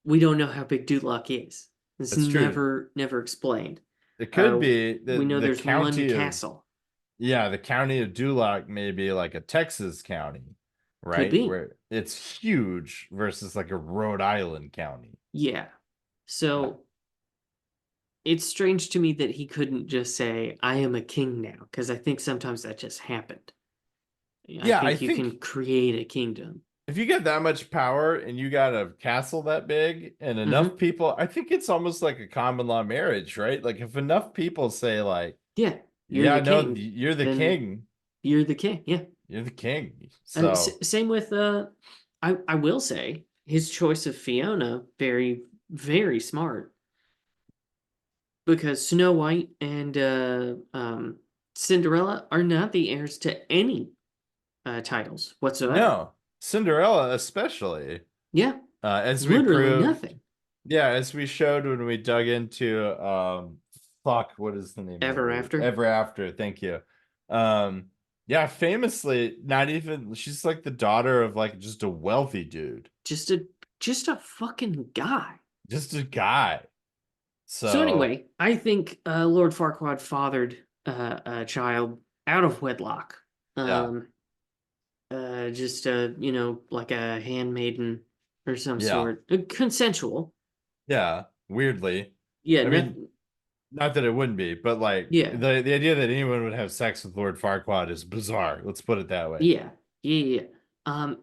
we don't know how big Duloc is. It's That's true. never explained. It could Uh, be we know the there's one county of castle. yeah, the county of Duloc may be like a Texas county, Could right? be. Where it's huge versus like a Rhode Island county. Yeah. Yeah. So it's strange to me that he couldn't just say, I am a king now, because I think sometimes that just happened. I Yeah, I think you think can create a kingdom. if you get that much power and you got a castle that big and enough Mm-hmm. people, I think it's almost like a common law marriage, right? Like if enough people say like, Yeah, you're the yeah, no, king, you're the then king. you're the king. Yeah. You're the king. And So, same with I will say his choice of Fiona very smart because Snow White and Cinderella are not the heirs to any titles whatsoever. no, Cinderella especially, Yeah, as we literally proved, nothing. yeah, as we showed when we dug into fuck, what is the name of that Ever movie? after, Ever After, thank you. Um, yeah, famously, not even she's like the daughter of like just a wealthy dude. just a just a fucking guy. Just a guy. So So, anyway, I think Lord Farquaad fathered a child out of wedlock. yeah. Um, just like a handmaiden or some Yeah. sort, consensual. Yeah. Weirdly. Yeah, I mean, nothing. not that it wouldn't be, but like Yeah, the idea that anyone would have sex with Lord Farquaad is bizarre. Let's put it that way. yeah, yeah.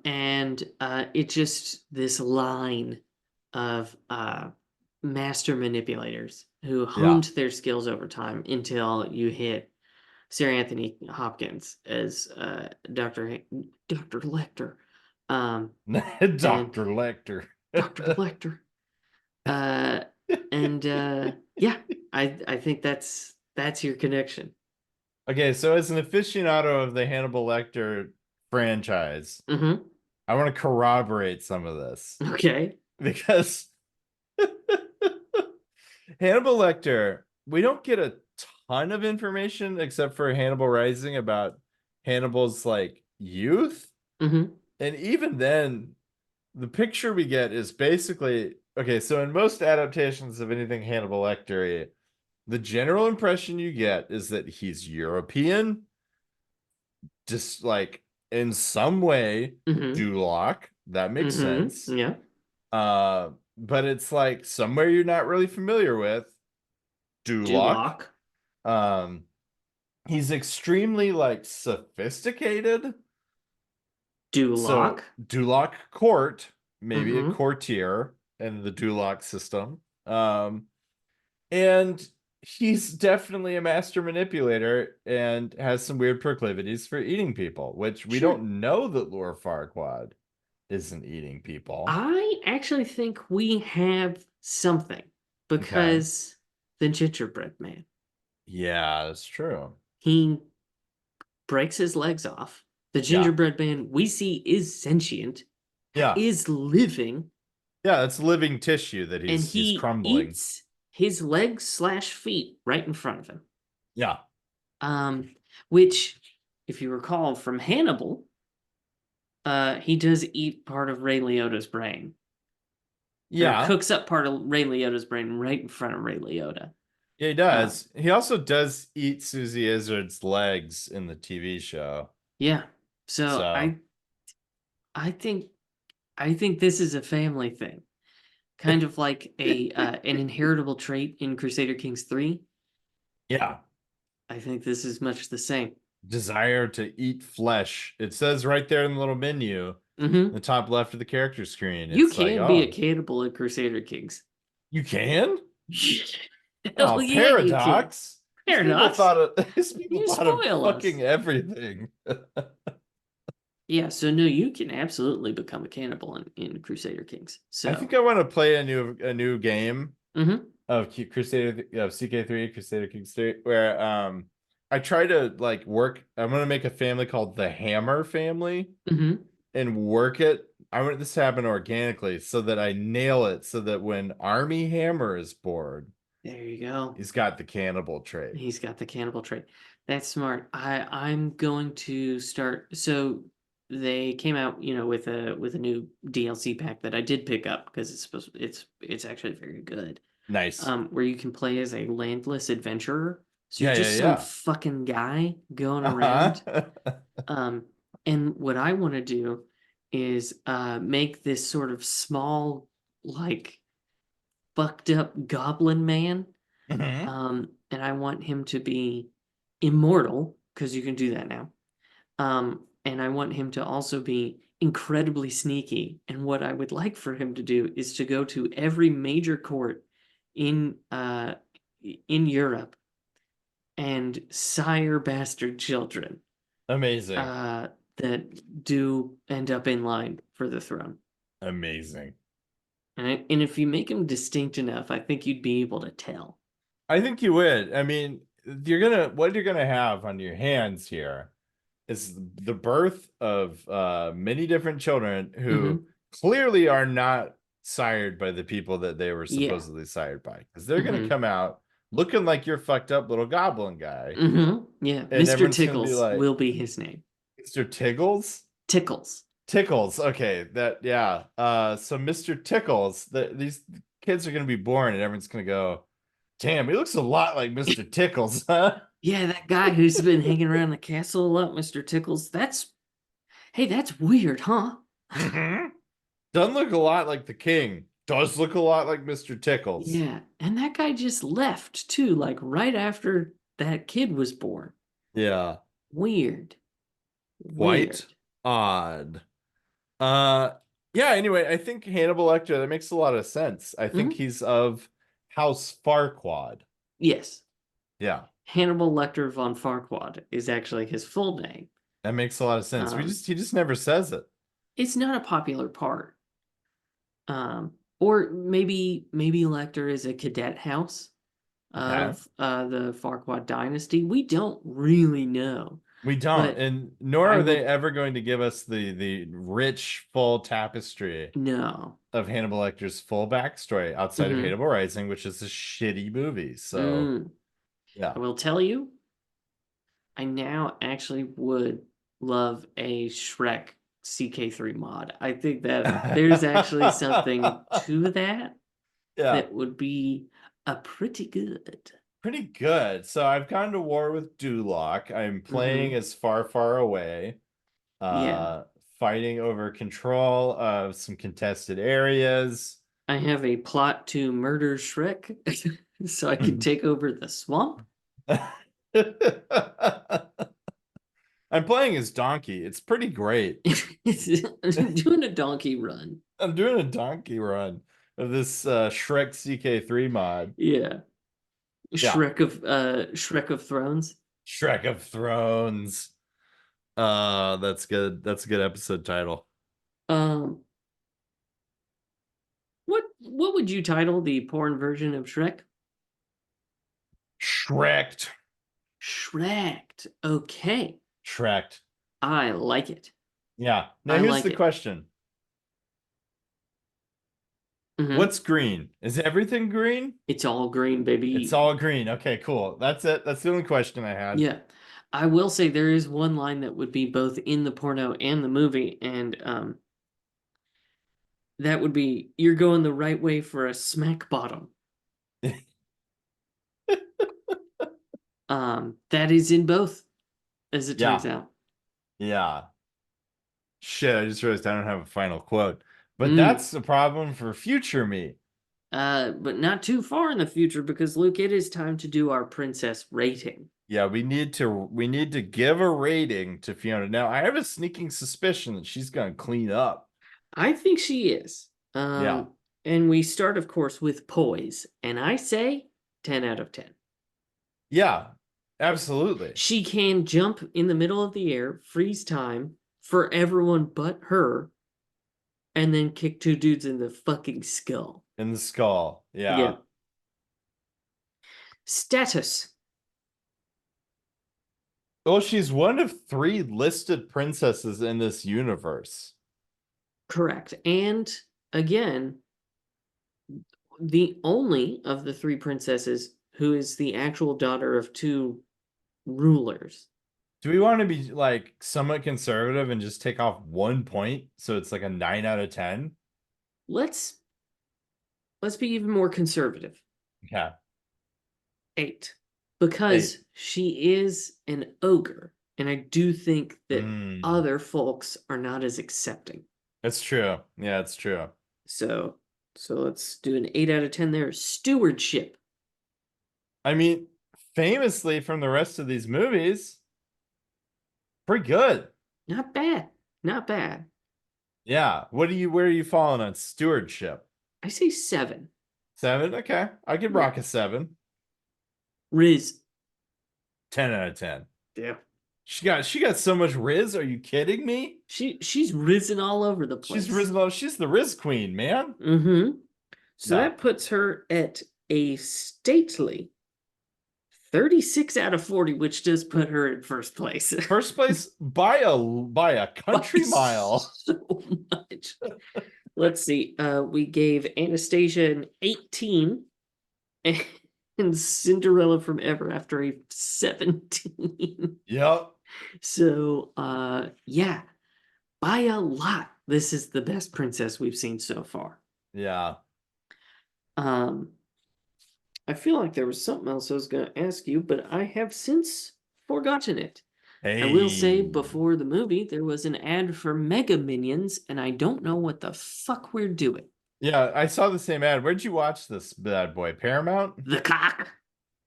And it's just this line of master manipulators who Yeah. honed their skills over time until you hit Sir Anthony Hopkins as Dr. Lecter, um, and Dr. Lecter. Dr. Lecter. And yeah, I think that's your connection. Okay, so as an aficionado of the Hannibal Lecter franchise, Mm-hmm. I want to corroborate some of this Okay. because Hannibal Lecter, we don't get a ton of information except for Hannibal Rising about Hannibal's like youth. Mm-hmm. And even then, the picture we get is basically okay. So in most adaptations of anything Hannibal Lecter, the general impression you get is that he's European, just like in some way Mm-hmm. Duloc. That makes Mm-hmm. sense. Yeah. But it's like somewhere you're not really familiar with. Duloc. Duloc. Um, he's extremely like sophisticated. So Duloc. Duloc court, maybe a Mm-hmm. courtier in the Duloc system. And he's definitely a master manipulator and has some weird proclivities for eating people, which we Sure. don't know that Lord Farquaad isn't eating people. I actually think we have something Okay. because the gingerbread man, Yeah, that's true. he breaks his legs off. The Yeah. gingerbread man we see is sentient, Yeah. is living, Yeah, it's living tissue that and he's he crumbling. eats his legs slash feet right in front of him. Yeah. Um, which, if you recall from Hannibal, he does eat part of Ray Liotta's brain, or Yeah. cooks up part of Ray Liotta's brain right in front of Ray Liotta. Yeah, he Uh, does. He also does eat Susie Izzard's legs in the TV show. yeah. So So, I think I think this is a family thing, kind of like a an inheritable trait in Crusader Kings 3. yeah. I think this is much the same. Desire to eat flesh. It says right there in the little menu, Mm-hmm. the top left of the character screen. You It's like, can be a oh, cannibal in Crusader Kings. you can? Hell Oh, yeah, you can. paradox. Paradox. These people You thought of spoil us. fucking everything. Yeah, so no, you can absolutely become a cannibal in Crusader Kings. I So, think I want to play a new game mm-hmm, of Crusader of CK3 Crusader Kings 3 where I try to like work. I'm gonna make a family called the Hammer family mm-hmm. and work it. I want this to happen organically so that I nail it so that when Army Hammer is bored, There you go. he's got the cannibal trait. He's got the cannibal trait. That's smart. I'm going to start. So they came out, with a new DLC pack that I did pick up because it's actually very good. Nice. Where you can play as a landless adventurer. So you're Yeah, yeah, just some yeah. fucking guy going around. Uh-huh. Um, and what I want to do is make this sort of small, like fucked up goblin man. Mhm. And I want him to be immortal because you can do that now. And I want him to also be incredibly sneaky. And what I would like for him to do is to go to every major court in in Europe and sire bastard children Amazing. uh, that do end up in line for the throne. Amazing. And if you make him distinct enough, I think you'd be able to tell. I think you would. I mean, what you're gonna have on your hands here is the birth of many different children who Hmm. clearly are not sired by the people that they were Yeah. supposedly sired by. Because they're gonna Hmm. come out looking like your fucked up little goblin guy. Yeah. And Mr. everyone's gonna be Tickles like, will be his name. Mr. Tiggles? Tickles. Tickles. Okay, that yeah. So Mr. Tickles, these kids are gonna be born and everyone's gonna go, damn, he looks a lot like Mr. Tickles, huh? Yeah, that guy who's been hanging around the castle a lot, Mr. Tickles. Hey, that's weird, huh? Mhm. Doesn't look a lot like the king. Does look a lot like Mr. Tickles. Yeah, and that guy just left too, like right after that kid was born. Yeah, Weird. quite Weird. odd. Uh yeah, anyway, I think Hannibal Lecter, that makes a lot of sense. I think Hmm. he's of House Farquaad. Yes. Yeah, Hannibal Lecter von Farquaad is actually his full name. that makes a lot of sense. Um, He just never says it. it's not a popular part. Um, Or maybe Lecter is a cadet house Okay. of the Farquaad dynasty. We don't really know, We don't, but and nor I are they will ever going to give us the rich, full tapestry no. of Hannibal Lecter's full backstory outside of Hmm. Hannibal Rising, which is a shitty movie. So Mm. yeah. I will tell you, I now actually would love a Shrek CK3 mod. I think that there's actually something to that Yeah, that would be a pretty good. pretty good. So I've gone to war with Duloc. I'm playing Hmm. as Far, Far Away, Yeah. uh, fighting over control of some contested areas. I have a plot to murder Shrek so I can take over the swamp. I'm playing as Donkey. It's pretty great. Doing a donkey run. I'm doing a donkey run of this Shrek CK3 mod. Yeah. Yeah, Shrek of Thrones. Shrek of Thrones. That's good. That's a good episode title. Um what would you title the porn version of Shrek? Shreked. Shrek. Okay. Shreked. I like it. Yeah. Now I here's like the it. question. Hmm. What's green? Is everything green? It's all green, It's baby. all green. Okay, cool. That's it. That's the only question I had. Yeah. I will say there is one line that would be both in the porno and the movie, and that would be you're going the right way for a smack bottom. That is in both, as it turns Yeah. out. Yeah. Shit, I just realized I don't have a final quote. But Mm. that's the problem for future me. But not too far in the future because Luke, it is time to do our princess rating. Yeah, we need to give a rating to Fiona. Now, I have a sneaking suspicion that she's gonna clean up. I think she is. Yeah. And we start, of course, with poise, and I say 10 out of 10. Yeah, absolutely. She can jump in the middle of the air, freeze time for everyone but her, and then kick two dudes in the fucking skull. In the skull. Yeah. Yeah. Status. Well, she's one of three listed princesses in this universe. Correct. And again, the only of the three princesses who is the actual daughter of two rulers. Do we want to be like somewhat conservative and just take off 1 point so it's like a 9 out of 10? Let's let's be even more conservative. Okay. 8. Eight. Because she is an ogre, and I do think that Mm, other folks are not as accepting. it's true. Yeah, it's true. So so let's do an 8 out of 10 there. Stewardship. I mean, famously from the rest of these movies, pretty good. Not bad. Not bad. Yeah. Where are you falling on stewardship? I say 7. 7? Okay. I could Yeah. rock a 7. Riz. 10 out of 10. Yeah. She got so much Riz. Are you kidding me? She's risen all over the She's place. risen. She's the Riz queen, man. Mm-hmm. So Yeah. that puts her at a stately 36 out of 40, which does put her in first place. First place by a By country mile. so much. Let's see. We gave Anastasia an 18 and Cinderella from Ever After a 17. Yep. So yeah, by a lot, this is the best princess we've seen so far. Yeah. Um, I feel like there was something else I was going to ask you, but I have since forgotten it. I will say Hey. before the movie, there was an ad for Mega Minions, and I don't know what the fuck we're doing. Yeah, I saw the same ad. Where'd you watch this bad boy? Paramount? The cock.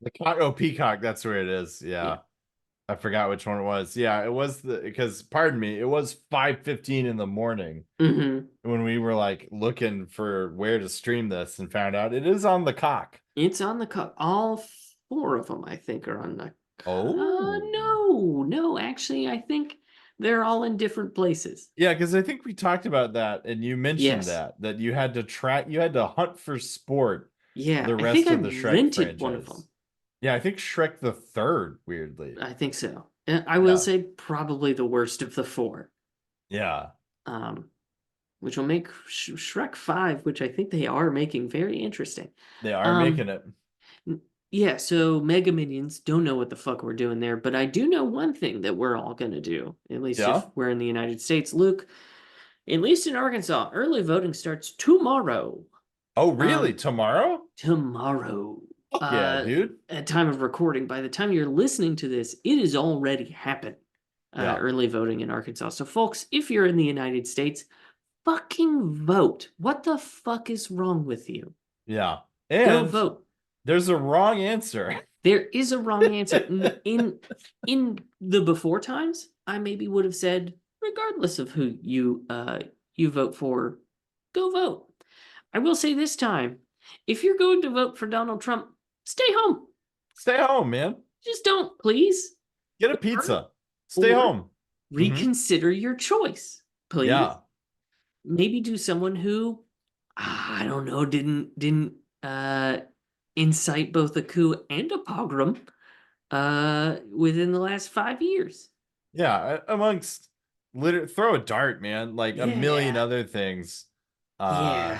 The cock. Oh, Peacock. That's where it is. Yeah. Yeah. I forgot which one it was. Yeah, it was because pardon me, it was 5:15 in the morning Mm-hmm. when we were like looking for where to stream this and found out it is on the cock. It's on the cock. All four of them, I think, are on the. Oh. No, no. Actually, I think They're all in different places. Yeah, because I think we talked about that, and you mentioned Yes. that you had to you had to hunt for sport Yeah, the I think rest I of the Shrek rented one of them. franchise. Yeah, I think Shrek the Third, weirdly. I think so. I will Yeah. say probably the worst of the four. Yeah. Um, which will make Shrek 5, which I think they are making, very interesting. They are Um, making it. yeah, so Mega Minions, don't know what the fuck we're doing there, but I do know one thing that we're all gonna do, at least if Yeah. we're in the United States. Luke, at least in Arkansas, early voting starts tomorrow. Oh, really? Um, Tomorrow? tomorrow. Fuck yeah, dude. At time of recording, by the time you're listening to this, it has already happened. Yeah. Early voting in Arkansas. So, folks, if you're in the United States, fucking vote. What the fuck is wrong with you? Yeah. Go And vote. there's a wrong answer. There is a wrong answer. In the before times, I maybe would have said, regardless of who you vote for, go vote. I will say this time, if you're going to vote for Donald Trump, stay home. Stay home, man. Just don't, please. Get a Or, pizza. Stay or home. Mm-hmm. reconsider your choice, please. Yeah. Maybe do someone who, I don't know, didn't incite both a coup and a pogrom within the last 5 years. Yeah. Amongst throw a dart, man. Like a million Yeah. other things. Yeah.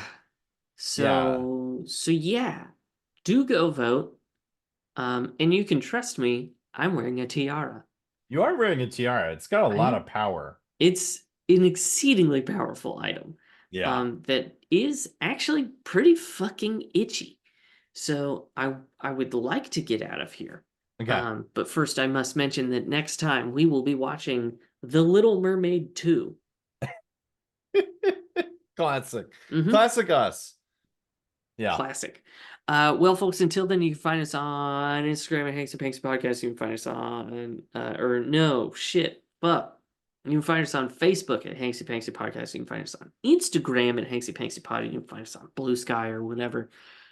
Yeah. So yeah, do go vote. And you can trust me, I'm wearing a tiara. You are wearing a tiara. It's got a lot I of power. It's an exceedingly powerful item. Yeah. That is actually pretty fucking itchy. So I would like to get out of here. Okay. But first I must mention that next time we will be watching The Little Mermaid 2. Classic. Mm-hmm. Classic us. Yeah. Classic. Well, folks, until then, you can find us on Instagram at Hanks and Panks Podcast. You can find us on, or no, shit, fuck. You can find us on Facebook at Hanksy Panksy Podcast. You can find us on Instagram at Hanksy Panksy Pod. You can find us on Blue Sky or whatever.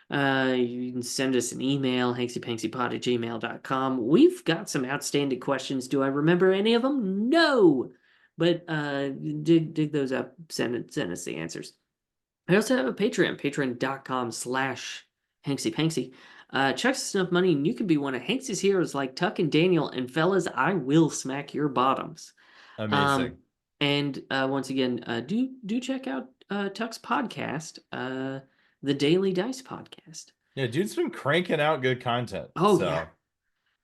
You can send us an email, hanksypanksypod@gmail.com. We've got some outstanding questions. Do I remember any of them? No. But dig those up. Send us the answers. I also have a Patreon, patreon.com/HanksyPanksy. Chuck us enough money and you can be one of Hanksy's heroes like Tuck and Daniel. And fellas, I will smack your bottoms. Amazing. And once again, do check out Tuck's podcast, the Daily Dice Podcast. Yeah, dude's been cranking out good content. Oh So yeah.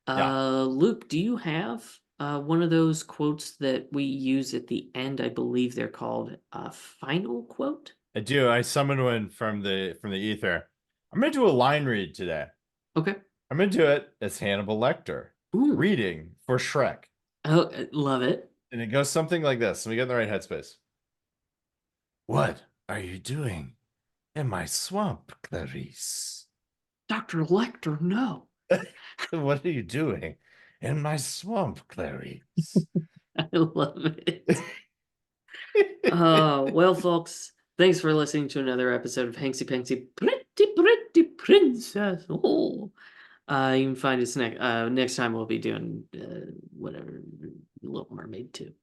yeah. Luke, do you have one of those quotes that we use at the end? I believe they're called a final quote. I do. I summoned one from the ether. I'm gonna do a line read today. Okay. I'm gonna do it as Hannibal Lecter Ooh. reading for Shrek. Oh, love it. And it goes something like this. Let me get in the right headspace. What are you doing in my swamp, Clarice? Dr. Lecter, no. What are you doing in my swamp, Clarice? I love it. Well, folks, thanks for listening to another episode of Hanksy Panksy Pretty Princess. Oh. You can find us next time we'll be doing whatever, Little Mermaid 2.